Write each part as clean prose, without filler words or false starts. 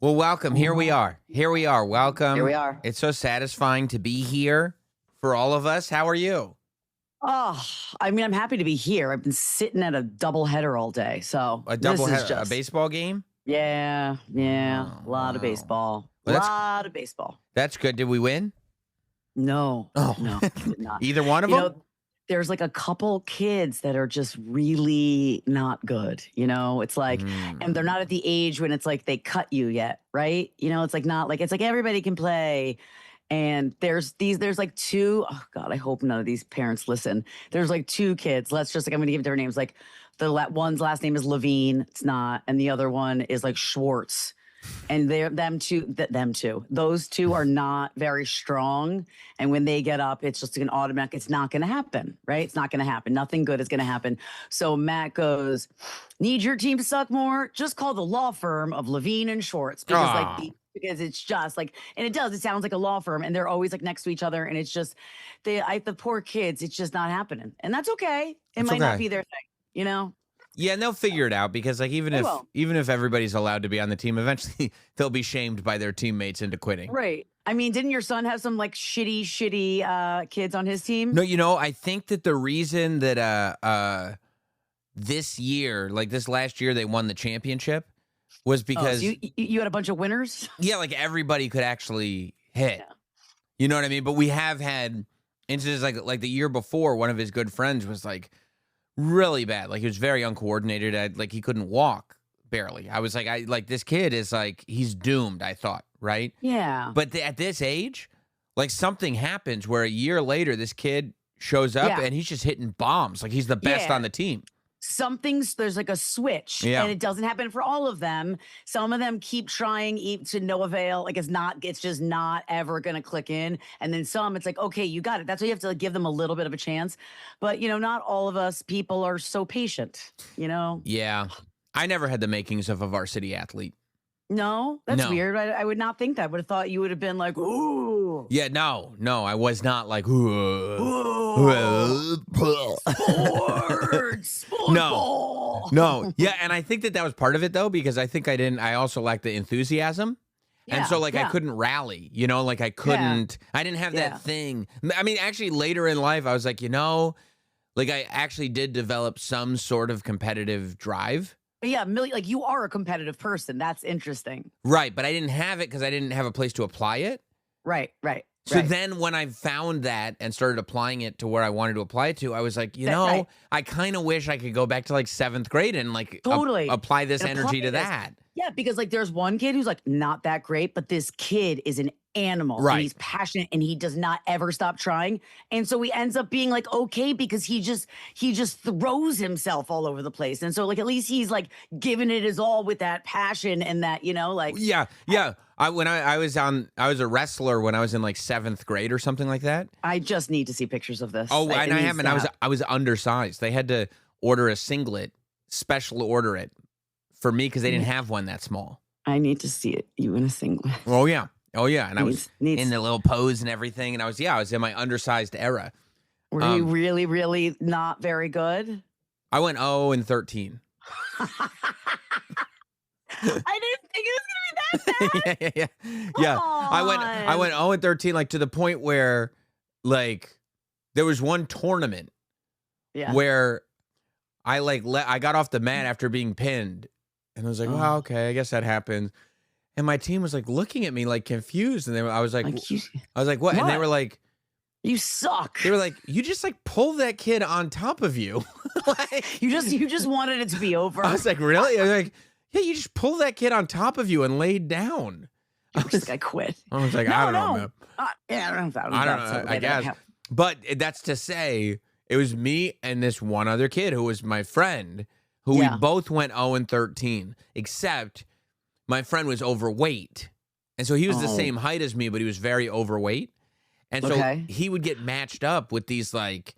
Well, welcome. Here we are. Here we are. Welcome. Here we are. It's so satisfying to be here for all of us. How are you? Oh, I mean, I'm happy to be here. I've been sitting at a double header all day. So this is A just, baseball game? yeah, Oh, a lot of wow. baseball. Well, Lot of baseball. That's good. Did we win? No, Oh, no, did not. Either one of You them? know, there's like a couple kids that are just really not good. It's like, and they're not at the age when it's like they cut you yet, right? It's like not like it's like everybody can play. And there's like two, oh God, I hope none of these parents listen. There's like two kids. Let's just like, I'm going to give different names. Like one's last name is Levine. It's not. And the other one is like Schwartz. And them two, those two are not very strong. And when they get up, it's just an automatic, it's not going to happen, right? It's not going to happen. Nothing good is going to happen. So Matt goes, need your team to suck more? Just call the law firm of Levine and Schwartz because it's just like, and it sounds like a law firm, and they're always like next to each other. And it's just, the poor kids, it's just not happening. And that's okay. It might not be their thing, Yeah, and they'll figure it out because like even if everybody's allowed to be on the team, eventually they'll be shamed by their teammates into quitting. Right. I mean, didn't your son have some like shitty kids on his team? No, I think that the reason that this year, like this last year, they won the championship was because so you had a bunch of winners. Yeah, like everybody could actually hit. Yeah. You know what I mean? But we have had instances like the year before, one of his good friends was like really bad. Like he was very uncoordinated. Like he couldn't walk barely. I was like, this kid is like, he's doomed, I thought, right? Yeah. But at this age, like something happens where a year later, this kid shows up and he's just hitting bombs. Like he's the best on the team. There's like a switch, and it doesn't happen for all of them. Some of them keep trying to no avail. Like it's just not ever going to click in. And then some, it's like, okay, you got it. That's why you have to like give them a little bit of a chance. But not all of us people are so patient, Yeah. I never had the makings of a varsity athlete. No, that's weird. I would not think that. I would have thought you would have been like, ooh. Yeah, no, I was not like, ooh. Sports. No. Yeah, and I think that was part of it though, because I think I also lacked the enthusiasm. And so like I couldn't rally, like I didn't have that thing. I mean, actually later in life, I was like, like I actually did develop some sort of competitive drive. Yeah, like you are a competitive person. That's interesting. Right, but I didn't have it because I didn't have a place to apply it. Right. So then when I found that and started applying it to where I wanted to apply it to, I was like, I kind of wish I could go back to like 7th grade and like apply this energy to that. Yeah, because like there's one kid who's like not that great, but this kid is an animal. Right. And he's passionate and he does not ever stop trying. And so he ends up being like okay because he just throws himself all over the place. And so like at least he's like giving it his all with that passion and that, like Yeah. I was a wrestler when I was in like 7th grade or something like that. I just need to see pictures of this. Oh, and I was undersized. They had to order a singlet, special order it for me because they didn't have one that small. I need to see it. You in a singlet. Oh yeah. And I was in the little pose and everything. And I was in my undersized era. Were you really, really not very good? I went 0-13. I didn't think it was gonna be that bad. Yeah. I went 0-13, like to the point where like there was one tournament where I got off the mat after being pinned. And I was like, well, okay, I guess that happens. And my team was like looking at me like confused. And I was like, what? And they were like, you suck. They were like, you just like pull that kid on top of you. Like, you just wanted it to be over. I was like, really? I was like, yeah, you just pull that kid on top of you and lay down. This guy quit. I was like, I don't know, man. I don't know. I don't know. I guess. But that's to say, it was me and this one other kid who was my friend, who we both went 0-13, except my friend was overweight. And so he was the same height as me, but he was very overweight. And so he would get matched up with these like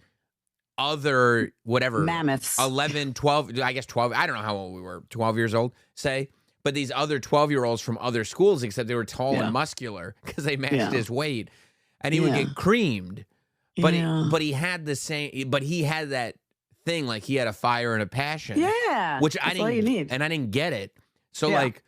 other whatever mammoths, 11, 12, I guess 12. I don't know how old we were, 12 years old, say. But these other 12-year-olds from other schools, except they were tall and muscular because they matched his weight. And he would get creamed. But he had the same, but he had that thing, like he had a fire and a passion. Yeah. Which I didn't, and I didn't get it. So like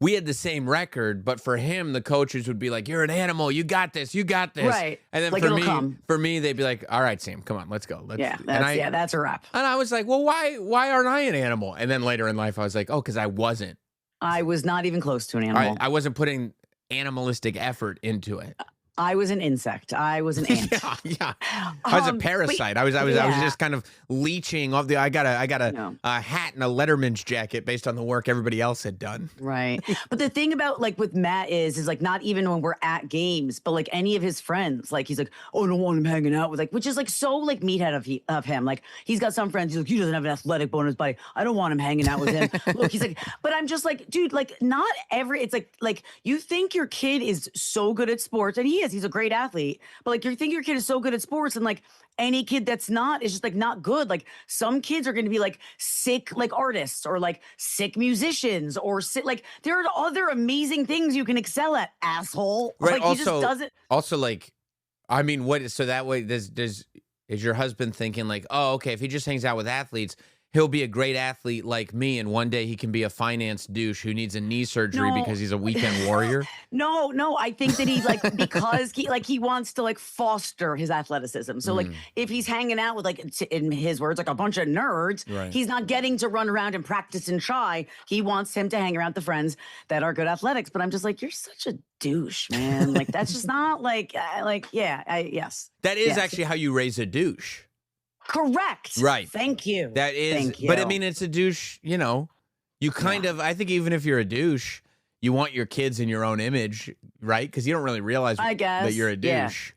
we had the same record, but for him, the coaches would be like, "You're an animal. You got this. You got this." Right. And then Like, it'll come. for me, they'd be like, "All right, Sam, come on, let's go." Yeah, that's a wrap. And I was like, "Well, why aren't I an animal?" And then later in life, I was like, "Oh, because I wasn't. I was not even close to an animal. I wasn't putting animalistic effort into it." I was an insect. I was an ant. Yeah. I was a parasite. I was just kind of leeching off the. I got a hat and a Letterman's jacket based on the work everybody else had done. Right. But the thing about like with Matt is like not even when we're at games, but like any of his friends, like he's like, oh, I don't want him hanging out with, like, which is like so like meathead of him. Like he's got some friends. He's like, he doesn't have an athletic bone in his body. I don't want him hanging out with him. Look, he's like, but I'm just like, dude, like not it's like you think your kid is so good at sports, and he is. He's a great athlete, but like you think your kid is so good at sports, and like any kid that's not is just like not good. Like some kids are going to be like sick, like artists or like sick musicians or sick. Like there are other amazing things you can excel at, asshole. Right. Like Also, he just doesn't. Also, like, I mean, so that way, is your husband thinking like, oh, okay, if he just hangs out with athletes, he'll be a great athlete like me, and one day he can be a finance douche who needs a knee surgery because he's a weekend warrior? No, I think that he's like, because he wants to like foster his athleticism. So like if he's hanging out with, like, in his words, like a bunch of nerds, he's not getting to run around and practice and try. He wants him to hang around the friends that are good athletics. But I'm just like, you're such a douche, man. Like that's just not like yes. That is actually how you raise a douche. Correct. Right. Thank you. That is, Thank you. But I mean, it's a douche, you know, you kind of, I think even if you're a douche, you want your kids in your own image, right? Because you don't really realize that you're a douche.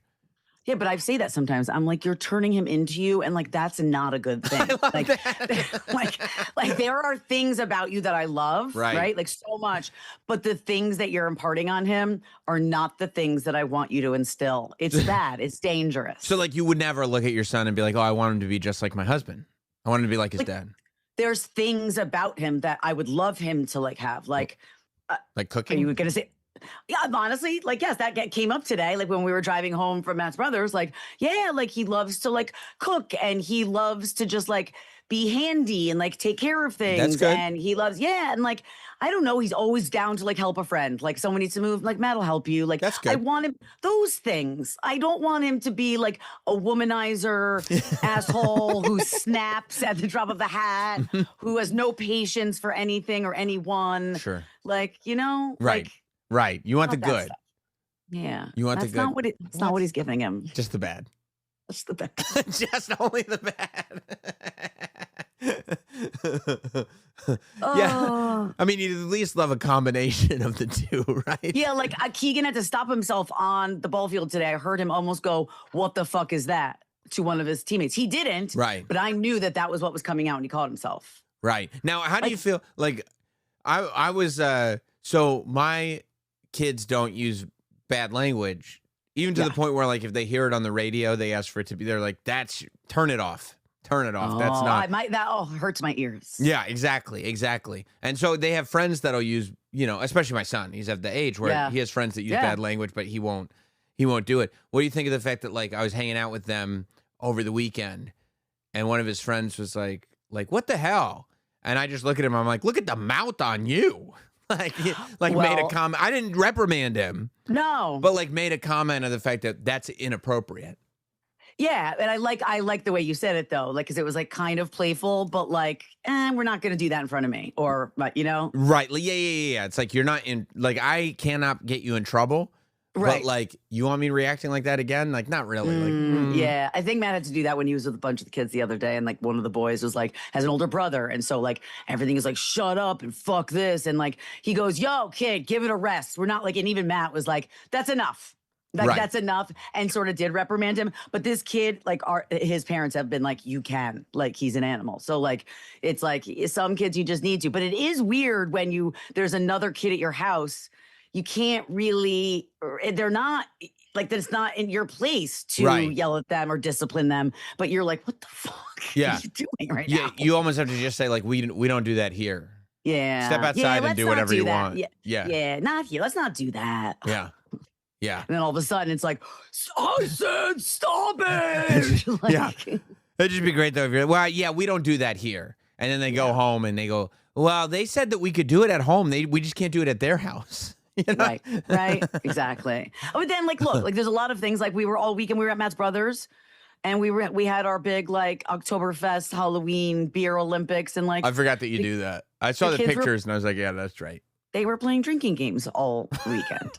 Yeah, but I say that sometimes. I'm like, you're turning him into you, and like that's not a good thing. I love like, that. like there are things about you that I love, right? Right? Like so much, but the things that you're imparting on him are not the things that I want you to instill. It's bad. It's dangerous. So like you would never look at your son and be like, oh, I want him to be just like my husband. I want him to be like his dad. There's things about him that I would love him to like have, like cooking. Are you going to say? Yeah, honestly, like, yes, that came up today. Like when we were driving home from Matt's brothers, like, yeah, like he loves to like cook, and he loves to just like be handy and like take care of things. That's good. And he loves, and like, I don't know, he's always down to like help a friend. Like someone needs to move, like Matt will help you. Like that's good. I want him, those things. I don't want him to be like a womanizer asshole who snaps at the drop of the hat, who has no patience for anything or anyone. Sure. Like, you know, right. Like, right. You want the good. Stuff. Yeah. You want the good. That's not what he's giving him. Just the bad. Just the bad. Just only the bad. Yeah. I mean, you'd at least love a combination of the two, right? Yeah, like Keegan had to stop himself on the ball field today. I heard him almost go, "What the fuck is that?" to one of his teammates. He didn't. Right. But I knew that was what was coming out, and he called himself. Right. Now, how do you feel? Like, I was, so my kids don't use bad language, even to the point where, like, if they hear it on the radio, they ask for it to be, they're like, turn it off. Turn it off. Oh, That's not. That hurts my ears. Yeah, exactly. And so they have friends that'll use, you know, especially my son. He's at the age where he has friends that use bad language, but he won't do it. What do you think of the fact that, like, I was hanging out with them over the weekend, and one of his friends was like, what the hell? And I just look at him. I'm like, look at the mouth on you. Like made a comment. I didn't reprimand him. No. But like made a comment of the fact that that's inappropriate. Yeah, and I like the way you said it though, like because it was like kind of playful, but like, we're not gonna do that in front of me, or you know, right? Yeah. It's like you're not in. Like I cannot get you in trouble, right? But like you want me reacting like that again? Like not really. Yeah, I think Matt had to do that when he was with a bunch of the kids the other day, and like one of the boys was like has an older brother, and so like everything is like shut up and fuck this, and like he goes, "Yo, kid, give it a rest." We're not like, and even Matt was like, "That's enough." Like that's enough, and sort of did reprimand him. But this kid, like his parents have been like, you can, like he's an animal. So like, it's like some kids you just need to. But it is weird when there's another kid at your house, you can't really, they're not like that. It's not in your place to yell at them or discipline them. But you're like, what the fuck are you doing right now? You almost have to just say like, we don't do that here. Yeah. Step outside and do whatever you want. Yeah. Not here. Let's not do that. Yeah. Yeah. And then all of a sudden it's like, I said, stop it. It'd just be great though. If you're, well, yeah, we don't do that here. And then they go home and they go, well, they said that we could do it at home. We just can't do it at their house. You know? Right, exactly. Oh, but then, like, look, like, there's a lot of things. Like, we were all weekend. We were at Matt's brother's, and we had our big like Oktoberfest, Halloween, beer Olympics, and like I forgot that you do that. I saw the pictures and I was like, yeah, that's right. They were playing drinking games all weekend.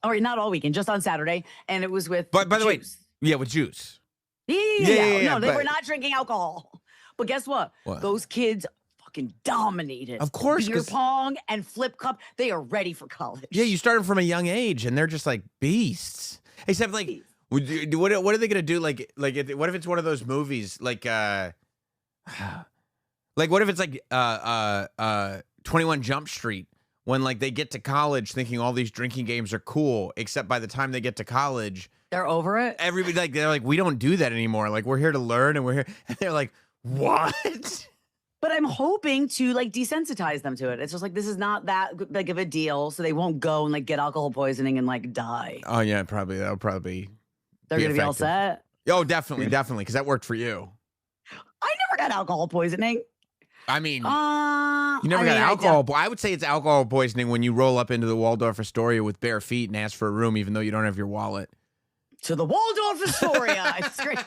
All right, not all weekend, just on Saturday, and it was with. But by the way, with juice. Yeah. No, they were not drinking alcohol. But guess what? Those kids fucking dominated. Of course, beer pong and flip cup. They are ready for college. Yeah, you start them from a young age, and they're just like beasts. Except like. What are they gonna do? What if it's one of those movies like what if it's like 21 Jump Street, when like they get to college thinking all these drinking games are cool, except by the time they get to college they're over it. Everybody they're like, we don't do that anymore. Like, we're here to learn, and we're here. And they're like, what? But I'm hoping to like desensitize them to it. It's just like, this is not that big of a deal, so they won't go and like get alcohol poisoning and like die. Oh yeah, probably that'll probably. They're going to be all set? Oh, definitely, because that worked for you. I never got alcohol poisoning. I mean, you never got alcohol. I would say it's alcohol poisoning when you roll up into the Waldorf Astoria with bare feet and ask for a room, even though you don't have your wallet. To the Waldorf Astoria. It's great.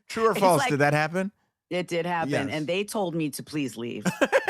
True or false? Did that happen? It did happen, yes. And they told me to please leave.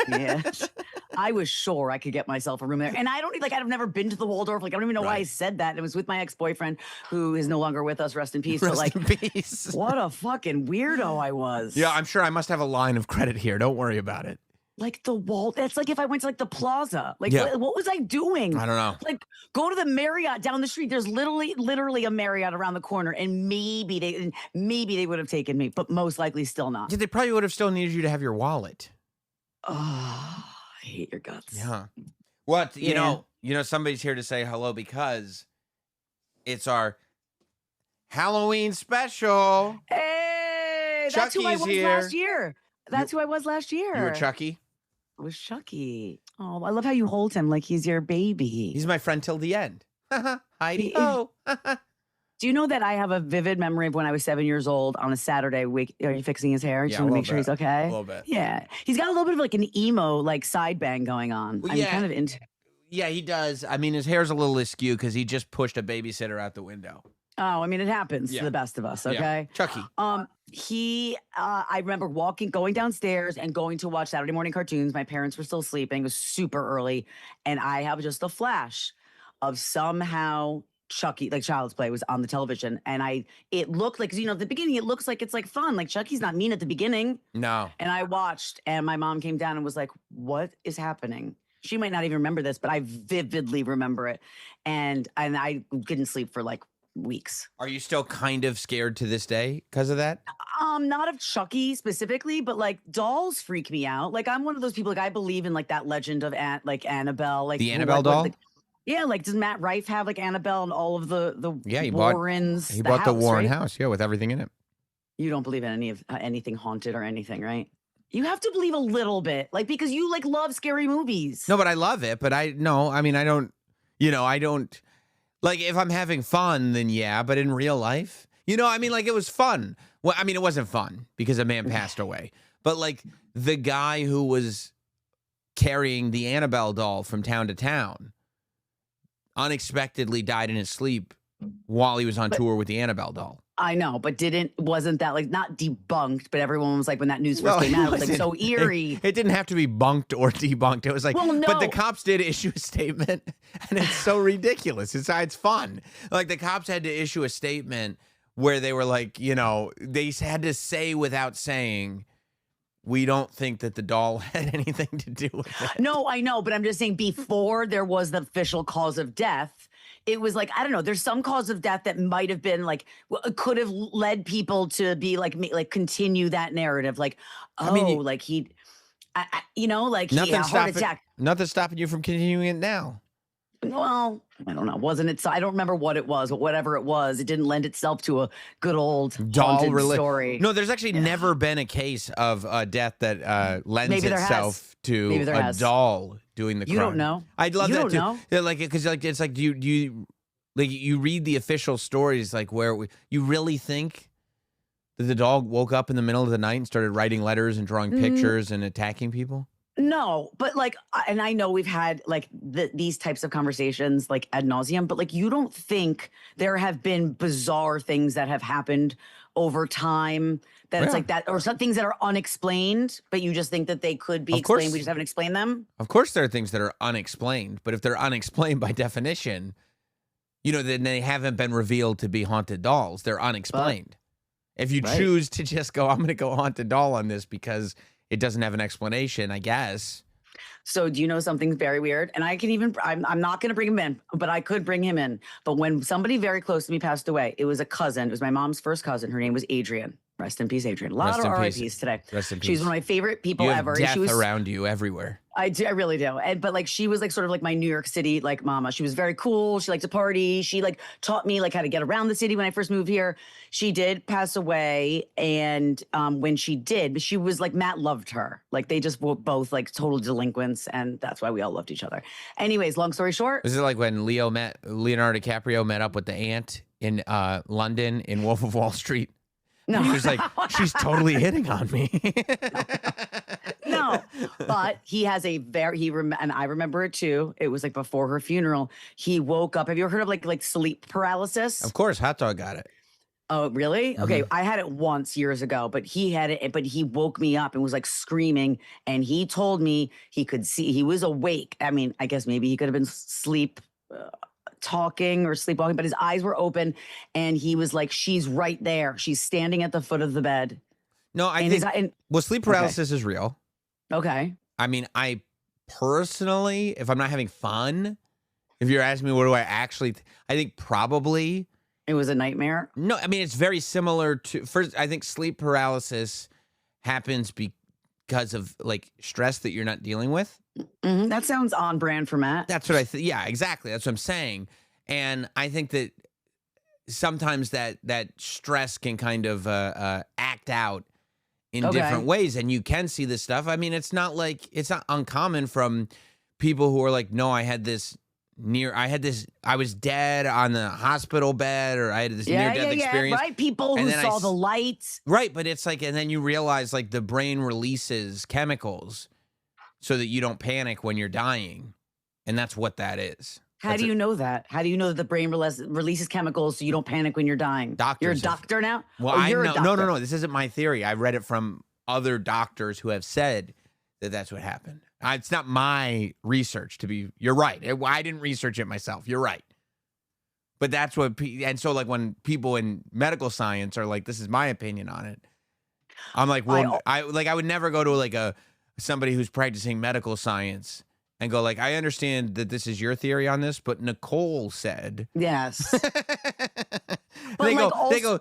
Yes. I was sure I could get myself a room there. And I don't I've never been to the Waldorf. Like, I don't even know why I said that. It was with my ex-boyfriend, who is no longer with us. Rest in peace. Rest in peace. What a fucking weirdo I was. Yeah, I'm sure I must have a line of credit here. Don't worry about it. Like the wall. That's like if I went to like the Plaza. Like, what was I doing? I don't know. Like, go to the Marriott down the street. There's literally a Marriott around the corner, and maybe they would have taken me, but most likely still not. Yeah, they probably would have still needed you to have your wallet. Oh, I hate your guts. Yeah. What? You know, somebody's here to say hello because it's our Halloween special. Hey, that's who I was last year. That's who I was last year. You were Chucky? I was Chucky. Oh, I love how you hold him like he's your baby. He's my friend till the end. Heidi-ho. Do you know that I have a vivid memory of when I was 7 years old on a Saturday week? Are you fixing his hair? Just want to make sure he's okay? A little bit. Yeah. He's got a little bit of like an emo, like side bang going on. Well, I'm kind of into. Yeah, he does. I mean, his hair's a little askew because he just pushed a babysitter out the window. Oh, I mean, it happens to the best of us. Okay. Yeah. Chucky. I remember going downstairs and going to watch Saturday morning cartoons. My parents were still sleeping. It was super early. And I have just a flash of somehow Chucky, like Child's Play, was on the television. And it looked like, at the beginning, it looks like it's like fun. Like Chucky's not mean at the beginning. No. And I watched, and my mom came down and was like, what is happening? She might not even remember this, but I vividly remember it. And I didn't sleep for like weeks. Are you still kind of scared to this day because of that? Not of Chucky specifically, but like dolls freak me out. Like, I'm one of those people, like, I believe in like that legend of Annabelle, like the Annabelle doll. Yeah, like, does Matt Rife have like Annabelle and all of the Warrens? He bought the Warren house, with everything in it. You don't believe in anything haunted or anything, right? You have to believe a little bit, like, because you like love scary movies. No, but I love it. But I don't. I don't. Like, if I'm having fun, then yeah. But in real life, like, it was fun. Well, I mean, it wasn't fun because a man passed away. But like the guy who was carrying the Annabelle doll from town to town unexpectedly died in his sleep while he was on tour with the Annabelle doll. I know, but wasn't that like not debunked, but everyone was like, when that news first came out, it was like so eerie. It didn't have to be bunked or debunked. It was like, well, no. But the cops did issue a statement, and it's so ridiculous. It's fun. Like, the cops had to issue a statement where they were like, they had to say without saying, we don't think that the doll had anything to do with it. No, I know, but I'm just saying, before there was the official cause of death, it was like, I don't know, there's some cause of death that might have been like, could have led people to be like continue that narrative. Like, like he had a heart attack. Nothing's stopping you from continuing it now. Well, I don't know. Wasn't it? So I don't remember what it was, but whatever it was, it didn't lend itself to a good old doll story. No, there's actually never been a case of a death that lends itself to a doll doing the crime. You don't know. I'd love that too. Know? Yeah, like, because like it's like you read the official stories, like where you really think that the dog woke up in the middle of the night and started writing letters and drawing Mm, pictures and attacking people? no, but like, and I know we've had like these types of conversations like ad nauseum, but like, you don't think there have been bizarre things that have happened over time that it's Yeah, like that, or some things that are unexplained, but you just think that they could be of explained. We course. just haven't explained them. Of course, there are things that are unexplained, but if they're unexplained by definition, then they haven't been revealed to be haunted dolls. They're But unexplained. If you right. choose to just go, I'm going to go haunted doll on this because it doesn't have an explanation, I guess. So do you know something very weird? And I can even I'm not going to bring him in, but I could bring him in. But when somebody very close to me passed away, it was a cousin. It was my mom's first cousin. Her name was Adrian. Rest in peace, Adrian. A lot Rest of in peace. RIPs today. Rest in She's one peace. of my favorite You people have ever. And death she was around you everywhere. I do, I really do. And but like she was like sort of like my New York City like mama. She was very cool. She liked to party. She like taught me like how to get around the city when I first moved here. She did pass away, and when she did, she was like Matt loved her. Like they just were both like total delinquents, and that's why we all loved each other. Anyways, long story short, Is it like when Leonardo DiCaprio met up with the aunt in London in Wolf of Wall Street? no, And he was like, she's totally hitting on me. no. But he has a and I remember it too. It was like before her funeral. He woke up. Have you ever heard of like sleep paralysis? Of course, Hot Dog got it. Oh, really? Okay. Mhm. I had it once years ago, but he had it, but he woke me up and was like screaming. And he told me he could see, he was awake. I mean, I guess maybe he could have been sleep talking or sleepwalking, but his eyes were open. And he was like, she's right there. She's standing at the foot of the bed. No, I And think, well, sleep okay. paralysis is real. Okay. I mean, I personally, if I'm not having fun, if you're asking me what do I actually, I think probably, It was a nightmare. no, I mean, it's very similar to, first, I think sleep paralysis happens because of like stress that you're not dealing with. That sounds on brand for Matt. That's what I think. Yeah, exactly. That's what I'm saying. And I think that sometimes that stress can kind of act out in different Okay. ways, and you can see this stuff. I mean, it's not uncommon from people who are like, no, I was dead on the hospital bed, or I had this near death experience. Right. People And who then saw the lights. right, but it's like, and then you realize like the brain releases chemicals so that you don't panic when you're dying, and that's what that is. How do you know that? How do you know that the brain releases chemicals so you don't panic when you're dying? You're a Doctors have- doctor now? Well, Oh, I you're a know. doctor. No. This isn't my theory. I read it from other doctors who have said that that's what happened. It's not my research. You're right. I didn't research it myself. You're right. But that's what, and so like when people in medical science are like, "This is my opinion on it," I'm like, well, I would never go to like somebody who's practicing medical science and go like, I understand that this is your theory on this, but Nicole said. Yes. they like they go,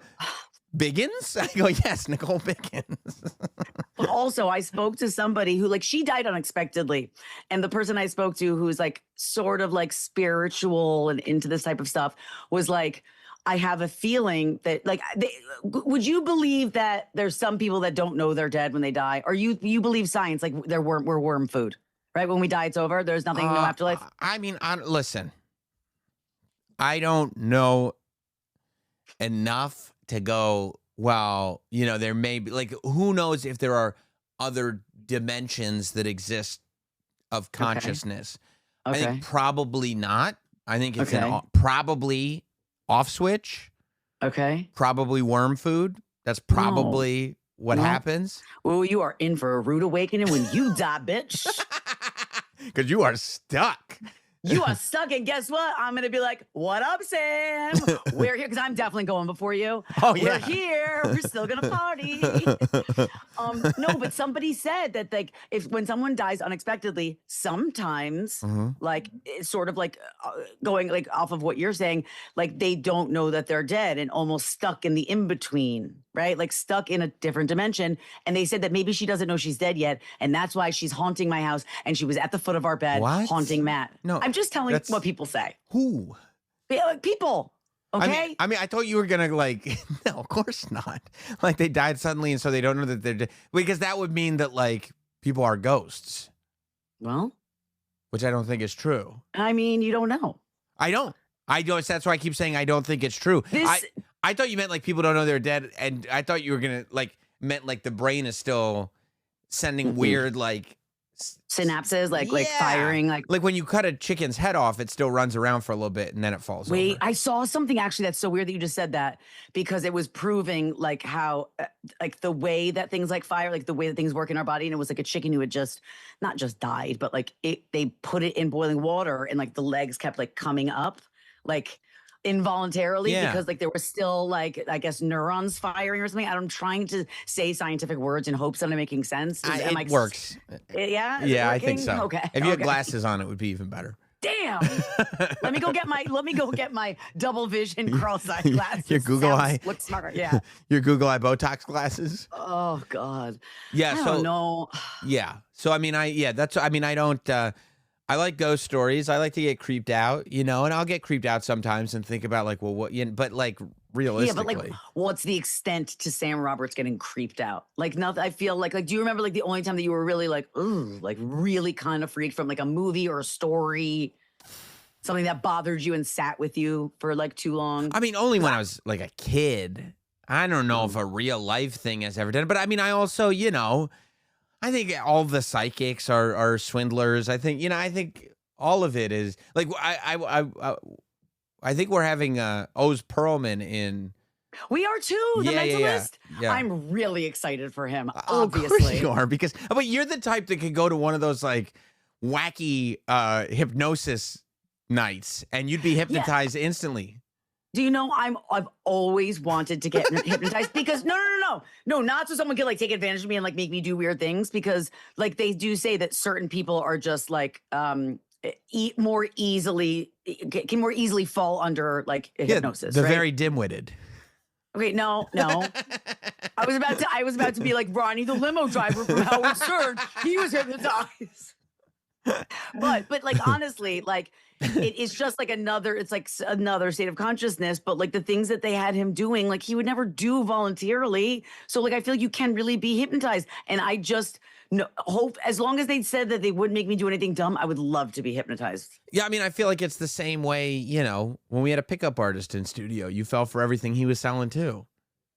Biggins? I go, yes, Nicole Biggins. But also, I spoke to somebody who, like, she died unexpectedly. And the person I spoke to, who's like sort of like spiritual and into this type of stuff, was like, I have a feeling that, like, would you believe that there's some people that don't know they're dead when they die? Or you believe science, like we're worm food, right? When we die, it's over. There's nothing, no afterlife. I mean, listen, I don't know enough to go, well, there may be, like, who knows if there are other dimensions that exist of consciousness. Okay. I think probably not. I think it's Okay. probably off switch, Okay. probably worm food. That's probably what No. happens. Well, you are in for a rude awakening when you die, bitch. Because you are stuck. You are stuck, and guess what? I'm gonna be like, "What up, Sam? We're here," because I'm definitely going before you. Oh, yeah. We're here. We're still gonna party. No, but somebody said that, like, when someone dies unexpectedly, sometimes, like, it's sort of like going like off of what you're saying, like they don't know that they're dead and almost stuck in the in between, right? Like stuck in a different dimension. And they said that maybe she doesn't know she's dead yet, and that's why she's haunting my house. And she was at the foot of our bed, What? haunting Matt. No, I'm just telling what people say. Who? Yeah, like, people. Okay. I mean, I thought you were gonna like. No, of course not. Like they died suddenly, and so they don't know that they're dead. Because that would mean that like people are ghosts, Well, which I don't think is true. I mean, you don't know. I don't. That's why I keep saying I don't think it's true. This I thought you meant like people don't know they're dead, and I thought you were gonna like meant like the brain is still sending weird like Synapses, like yeah, firing, like. like when you cut a chicken's head off, it still runs around for a little bit and then it falls Wait, over. I saw something actually that's so weird that you just said that because it was proving like how like the way that things like fire, like the way that things work in our body, and it was like a chicken who had just not just died, but like they put it in boiling water and like the legs kept like coming up, like involuntarily Yeah, because like there was still like I guess neurons firing or something. I'm trying to say scientific words in hopes that I'm making sense. Am it works. Yeah, is it Yeah, I think working? so. Okay, If you had okay. glasses on, it would be even better. Damn. Let me go get my double vision cross-eye glasses. Your Google Eye, Look smarter. Yeah. your Google Eye Botox glasses. Oh God. Yeah. I So don't know. yeah. So I mean, I don't. I like ghost stories. I like to get creeped out, you know, and I'll get creeped out sometimes and think about like, well, what? But like Yeah, but like, realistically, what's the extent to Sam Roberts getting creeped out? Like, nothing. I feel like, do you remember like the only time that you were really like, ooh, like really kind of freaked from like a movie or a story, something that bothered you and sat with you for like too long? I mean, only when I was like a kid. I don't know if Mm. a real life thing has ever done it, but I mean, I also, you know, I think all the psychics are swindlers. I think, you know, I think all of it is like I think we're having Oz Perlman in. We are too, the Yeah, mentalist. yeah. I'm really excited for him, Oh, of course obviously. you are, because but you're the type that could go to one of those like wacky hypnosis nights and you'd be Yeah. hypnotized instantly. Do you know I've always wanted to get hypnotized because no, not so someone can like take advantage of me and like make me do weird things because like they do say that certain people are just like eat more easily can more easily fall under like hypnosis. The right? very dim-witted. Okay, no. I was about to be like Ronnie the limo driver from Howard Stern. He was hypnotized. But like honestly, like it is just like another state of consciousness. But like the things that they had him doing, like he would never do voluntarily. So like I feel like you can really be hypnotized. And I just hope as long as they said that they wouldn't make me do anything dumb, I would love to be hypnotized. Yeah, I mean, I feel like it's the same way, you know, when we had a pickup artist in studio, you fell for everything he was selling too.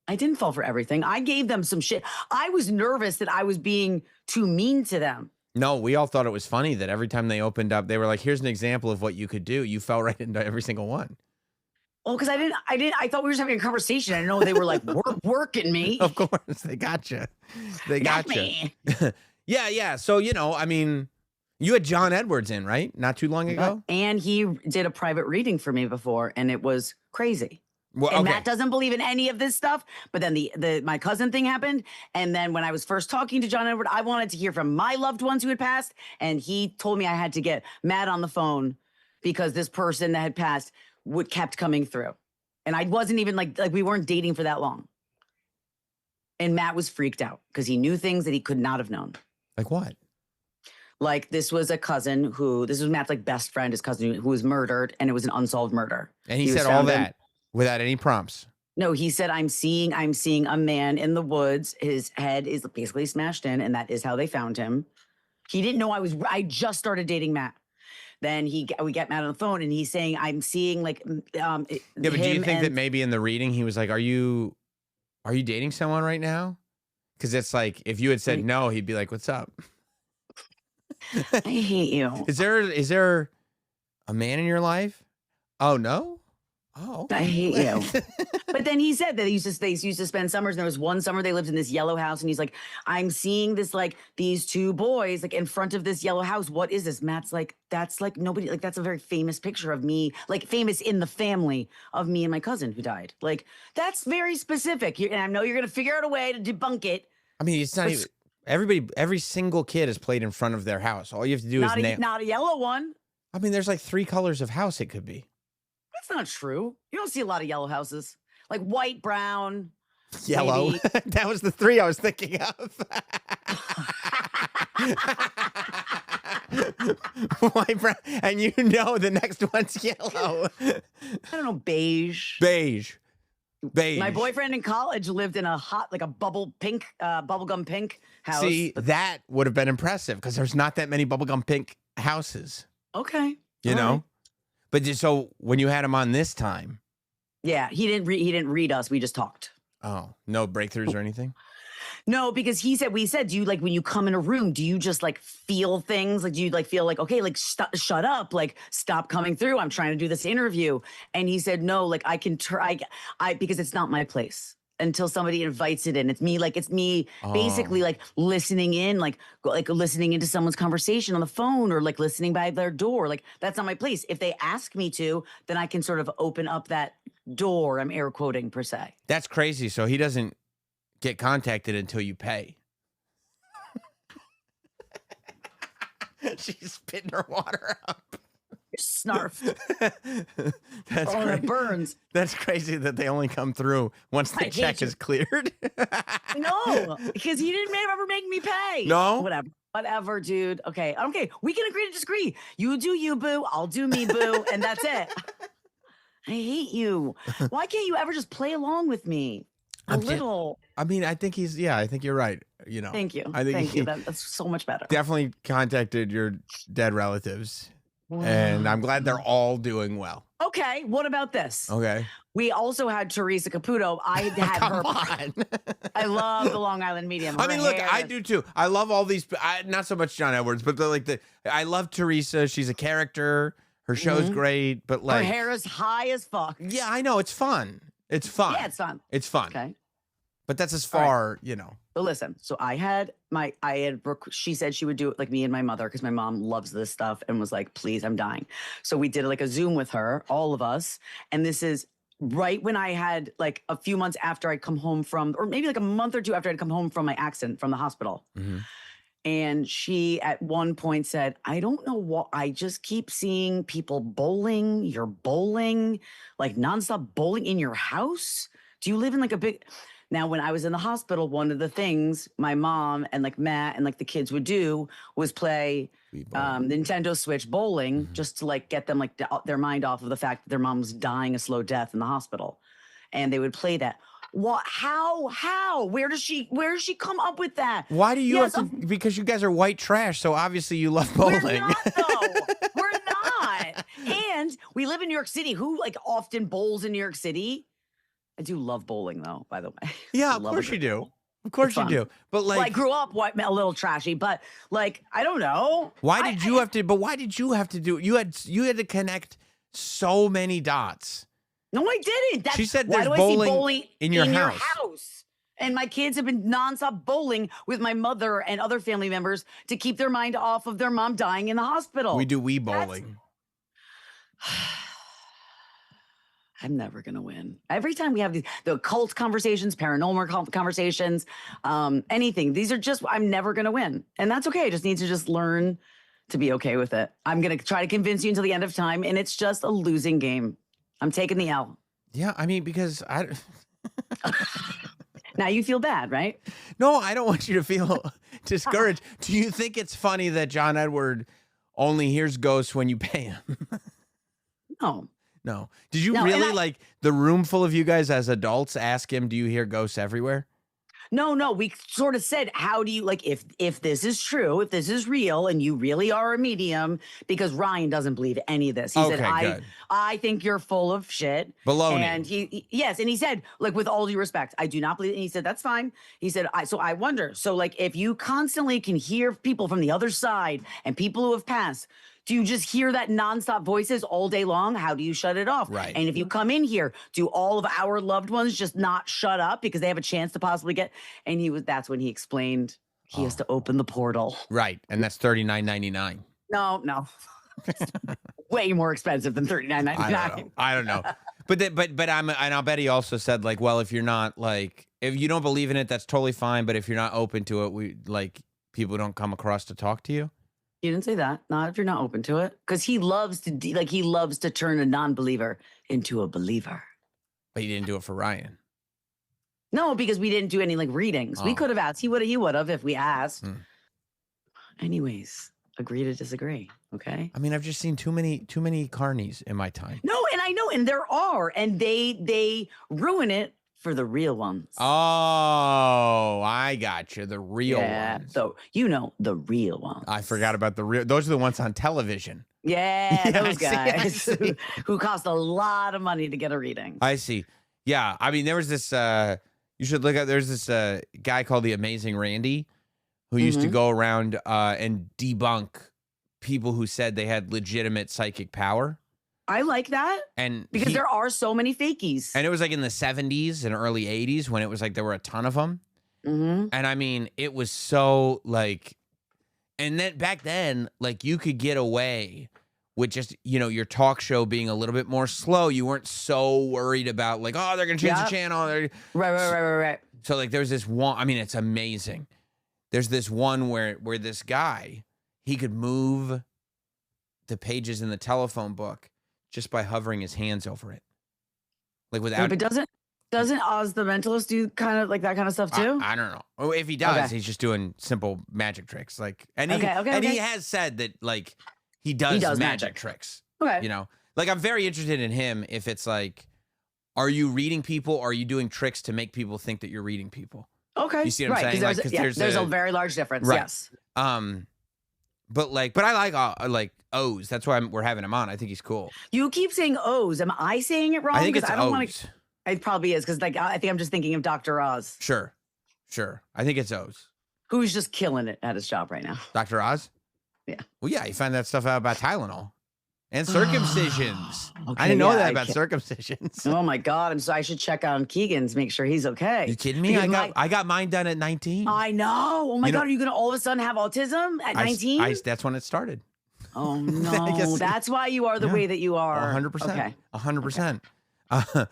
I didn't fall for everything. I gave them some shit. I was nervous that I was being too mean to them. No, we all thought it was funny that every time they opened up, they were like, here's an example of what you could do. You fell right into every single one. Well, because I thought we were just having a conversation. I didn't know they were like working me. Of course, they got you. They got you. Me. Yeah. So, you know, I mean, you had John Edwards in, right? Not too long ago? And he did a private reading for me before, and it was crazy. Well, And okay. Matt doesn't believe in any of this stuff. But then my cousin thing happened. And then when I was first talking to John Edward, I wanted to hear from my loved ones who had passed. And he told me I had to get Matt on the phone because this person that had passed kept coming through. And I wasn't even like we weren't dating for that long. And Matt was freaked out because he knew things that he could not have known. Like what? Like this was this was Matt's like best friend, his cousin who was murdered, and it was an unsolved murder. And he said all that without any prompts. No, he said, I'm seeing a man in the woods. His head is basically smashed in, and that is how they found him. He didn't know I just started dating Matt. Then we get Matt on the phone, and he's saying, I'm seeing like Yeah, but do you think that maybe in the reading he was like, Are you dating someone right now? Because it's like if you had said no, he'd be like, what's up? I hate you. Is there a man in your life? Oh no? Oh, okay. I hate you. But then he said that they used to spend summers, and there was one summer they lived in this yellow house, and he's like, I'm seeing this like these two boys like in front of this yellow house. What is this? Matt's like, that's like nobody, like that's a very famous picture of me, like famous in the family of me and my cousin who died. Like that's very specific. And I know you're gonna figure out a way to debunk it. I mean, it's not even every single kid is played in front of their house. All you have to do is name. Not a yellow one. I mean, there's like 3 colors of house it could be. That's not true. You don't see a lot of yellow houses. Like white, brown, Yellow. That was the 3 I was thinking of. White, brown, and you know the next one's yellow. I don't know, beige. Beige. My boyfriend in college lived in a hot, like a bubblegum pink house. See, that would have been impressive because there's not that many bubblegum pink houses. Okay. You know? Right. But so when you had him on this time, Yeah, he didn't read us. We just talked. Oh, no breakthroughs or anything? No, because we said, do you like when you come in a room, do you just like feel things? Like, do you like feel like, okay, like shut up, like stop coming through. I'm trying to do this interview. And he said, no, like I can try, because it's not my place until somebody invites it in. It's me Oh, basically like listening in, like listening into someone's conversation on the phone or like listening by their door. Like that's not my place. If they ask me to, then I can sort of open up that door. I'm air quoting per se. that's crazy. So he doesn't get contacted until you pay. She's spitting her water out. Snarf. That's Oh, crazy. it burns. That's crazy that they only come through once the check is cleared. No, because he didn't ever make me pay. No? Whatever, dude. Okay, okay. We can agree to disagree. You do you, boo. I'll do me, boo, and that's it. I hate you. Why can't you ever just play along with me a little? I mean, I think I think you're right. You know, Thank you. I think Thank you. That's so much better. definitely contacted your dead relatives, and I'm glad they're all doing well. Okay, what about this? Okay. We also had Teresa Caputo. I had Come her. on. I love the Long Island medium. I mean, look, I do too. I love all these. Not so much John Edwards, but I love Teresa. She's a character. Her show's great, but like her hair is high as fuck. Yeah, I know. It's fun. It's fun. Yeah, it's fun. It's fun. Okay. But that's as far, you know. But listen, so she said she would do it like me and my mother, because my mom loves this stuff and was like, please, I'm dying. So we did like a Zoom with her, all of us. And this is right when I had like a few months after I'd come home from, or maybe like a month or two after I'd come home from my accident from the hospital. Mm-hmm. And she at one point said, I don't know what, I just keep seeing people bowling. You're bowling, like nonstop bowling in your house. Do you live in like a big... Now, when I was in the hospital, one of the things my mom and like Matt and like the kids would do was play Nintendo Switch bowling, just to like get them like their mind off of the fact that their mom was dying a slow death in the hospital. And they would play that. What? How? Where does she come up with that? Why do you have to? Because you guys are white trash, so obviously you love bowling. We're not, though. We're not. And we live in New York City. Who like often bowls in New York City? I do love bowling, though, by the way. Yeah, of course you do. Of course you do. But like, well, I grew up a little trashy, but like, I don't know. Why did you have to? But why did you have to do? You had to connect so many dots. No, I didn't. She said there's bowling in your house. And my kids have been nonstop bowling with my mother and other family members to keep their mind off of their mom dying in the hospital. We do Wii bowling. I'm never going to win. Every time we have the occult conversations, paranormal conversations, anything, these are just, I'm never going to win. And that's okay. I just need to just learn to be okay with it. I'm going to try to convince you until the end of time. And it's just a losing game. I'm taking the L. Yeah, I mean, because now you feel bad, right? No, I don't want you to feel discouraged. Do you think it's funny that John Edward only hears ghosts when you pay him? No. No. Did you really like the room full of you guys as adults ask him, do you hear ghosts everywhere? No. We sort of said, how do you, like, if this is true, if this is real and you really are a medium, because Ryan doesn't believe any of this. He said, I think you're full of shit. Baloney. And he said, like, with all due respect, I do not believe it. And he said, that's fine. He said, so I wonder, so like, if you constantly can hear people from the other side and people who have passed, do you just hear that nonstop voices all day long? How do you shut it off? Right. And if you come in here, do all of our loved ones just not shut up because they have a chance to possibly get? And that's when he explained he has to open the portal. Right. And that's $39.99. No. Way more expensive than $39.99. I don't know. But I'll bet he also said, like, well, if you're not, like, if you don't believe in it, that's totally fine. But if you're not open to it, people don't come across to talk to you. You didn't say that. Not if you're not open to it. Because he loves to turn a non-believer into a believer. But he didn't do it for Ryan. No, because we didn't do any readings. We could have asked. He would have if we asked. Anyways, agree to disagree. Okay. I mean, I've just seen too many carnies in my time. No, and I know, and there are, and they ruin it for the real ones. Oh, I got you. The real ones. The real ones. I forgot about the real. Those are the ones on television. Yeah, those I guys see. who cost a lot of money to get a reading. I see. Yeah, I mean, there was this. You should look at. There's this guy called the Amazing Randy, who used to go around and debunk people who said they had legitimate psychic power. I like that, and because there are so many fakies. And it was like in the 70s and early 80s when it was like there were a ton of them. And I mean, it was so like, and then back then, like you could get away with just, your talk show being a little bit more slow. You weren't so worried about like, oh, they're going to change the channel. Right. So like there's this one, I mean, it's amazing. There's this one where this guy, he could move the pages in the telephone book just by hovering his hands over it. Like without. But doesn't Oz the Mentalist do kind of like that kind of stuff too? I don't know. Oh, if he does, he's just doing simple magic tricks. Like, and he has said that like he does magic tricks. Okay. Like I'm very interested in him if it's like, are you reading people? Or are you doing tricks to make people think that you're reading people? Okay. You see what I'm saying? Because there's a very large difference. Right. Yes. But I like O's. That's why we're having him on. I think he's cool. You keep saying O's. Am I saying it wrong? I think it's O's. It probably is, because like I think I'm just thinking of Dr. Oz. Sure. I think it's O's. Who's just killing it at his job right now? Dr. Oz? Yeah. Well, yeah, you find that stuff out about Tylenol. And circumcisions. Okay, I didn't know that about circumcisions. Oh my God. I should check on Keegan's, make sure he's okay. You kidding me? I got mine done at 19. I know. Oh my God. Are you going to all of a sudden have autism at 19? That's when it started. Oh no. That's why you are the way that you are. 100%. Okay. 100%.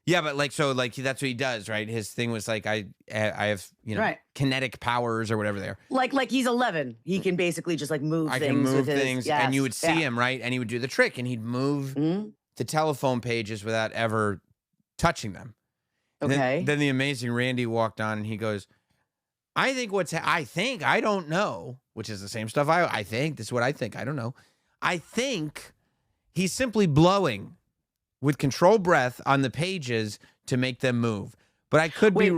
Yeah, but like, so like that's what he does, right? His thing was like, I have, kinetic powers or whatever they are. Like he's 11. He can basically just like move things. I can move with things, yes, and you would see him, right? And he would do the trick, and he'd move the telephone pages without ever touching them. Okay. Then the Amazing Randy walked on, and he goes, I don't know, which is the same stuff I think. This is what I think. I don't know. I think he's simply blowing with controlled breath on the pages to make them move. But I could be...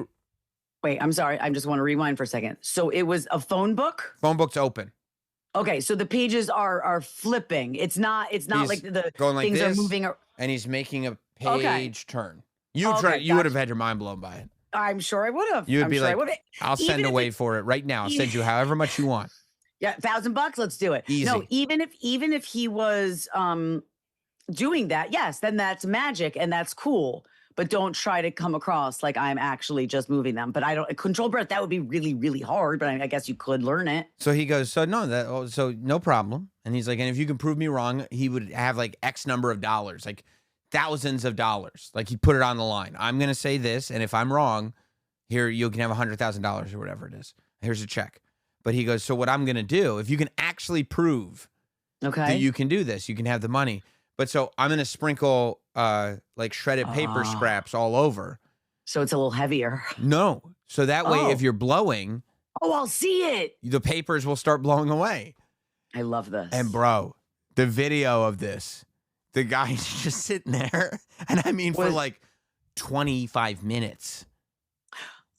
Wait, I'm sorry. I just want to rewind for a second. So it was a phone book? Phone book's open. Okay, so the pages are flipping. It's not he's like the going like things this, are moving. And he's making a page turn. You would have had your mind blown by it. I'm sure I would have. You would be like, I'll send away for it right now. I'll send you however much you want. Yeah, $1,000. Let's do it. Easy. No, even if he was doing that, yes, then that's magic and that's cool. But don't try to come across like I'm actually just moving them. But I don't control breath. That would be really, really hard. But I guess you could learn it. So he goes, so no problem. And he's like, and if you can prove me wrong, he would have like X number of dollars, like thousands of dollars. Like he put it on the line. I'm going to say this. And if I'm wrong, here, you can have $100,000 or whatever it is. Here's a check. But he goes, so what I'm going to do, if you can actually prove that you can do this, you can have the money. But so I'm going to sprinkle like shredded paper scraps all over. So it's a little heavier. No. So that way, if you're blowing. Oh, I'll see it. The papers will start blowing away. I love this. And bro, the video of this, the guy's just sitting there. And I mean, for like 25 minutes.